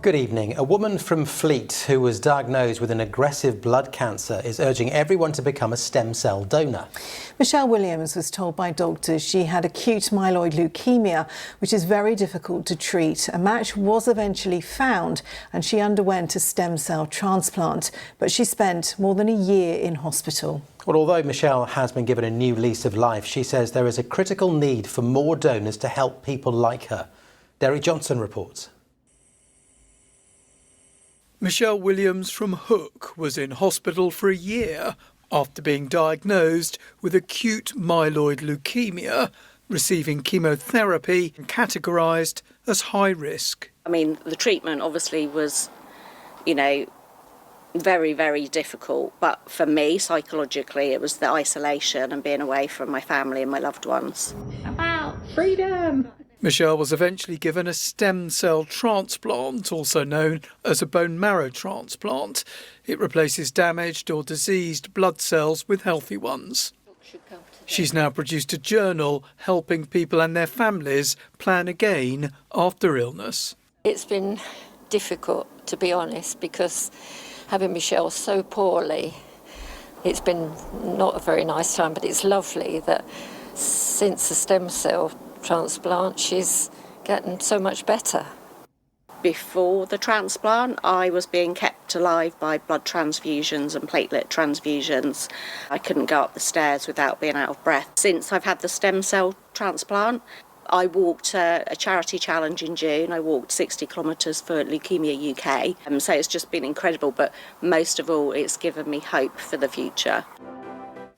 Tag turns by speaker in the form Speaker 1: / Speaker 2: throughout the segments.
Speaker 1: Good evening. A woman from Fleet who was diagnosed with an aggressive blood cancer is urging everyone to become a stem cell donor.
Speaker 2: Michelle Williams was told by doctors she had acute myeloid leukemia, which is very difficult to treat. A match was eventually found and she underwent a stem cell transplant, but she spent more than a year in hospital.
Speaker 1: Well, although Michelle has been given a new lease of life, she says there is a critical need for more donors to help people like her. Derek Johnson reports.
Speaker 3: Michelle Williams from Hook was in hospital for a year after being diagnosed with acute myeloid leukemia, receiving chemotherapy and categorised as high risk.
Speaker 4: I mean, the treatment obviously was, very, very difficult. But for me, psychologically, it was the isolation and being away from my family and my loved ones.
Speaker 5: About freedom!
Speaker 3: Michelle was eventually given a stem cell transplant, also known as a bone marrow transplant. It replaces damaged or diseased blood cells with healthy ones. She's now produced a journal helping people and their families plan again after illness.
Speaker 5: It's been difficult, to be honest, because having Michelle so poorly, it's been not a very nice time, but it's lovely that since the stem cell transplant, she's getting so much better.
Speaker 4: Before the transplant, I was being kept alive by blood transfusions and platelet transfusions. I couldn't go up the stairs without being out of breath. Since I've had the stem cell transplant, I walked a charity challenge in June. I walked 60 kilometres for Leukemia UK. So it's just been incredible, but most of all, it's given me hope for the future.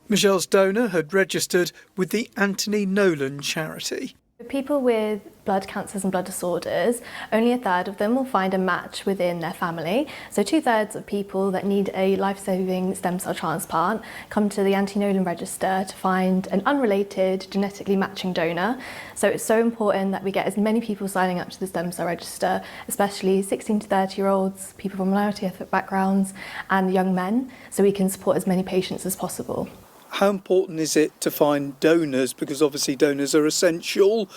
Speaker 3: Michelle's donor had registered with the Anthony Nolan charity.
Speaker 6: People with blood cancers and blood disorders, only a third of them will find a match within their family. So 2/3 of people that need a life-saving stem cell transplant come to the Anthony Nolan register to find an unrelated genetically matching donor. So it's so important that we get as many people signing up to the stem cell register, especially 16 to 30-year-olds, people from minority ethnic backgrounds and young men, so we can support as many patients as possible.
Speaker 3: How important is it to find donors? Because obviously donors are essential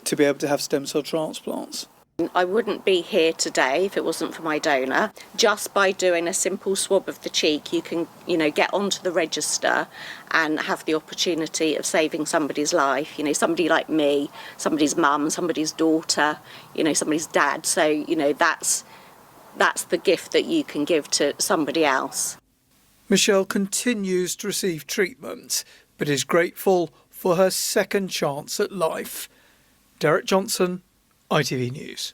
Speaker 3: to be able to have stem cell transplants.
Speaker 4: I wouldn't be here today if it wasn't for my donor. Just by doing a simple swab of the cheek, you can, get onto the register and have the opportunity of saving somebody's life. Somebody like me, somebody's mum, somebody's daughter, somebody's dad. So, that's the gift that you can give to somebody else.
Speaker 3: Michelle continues to receive treatment, but is grateful for her second chance at life. Derek Johnson, ITV News.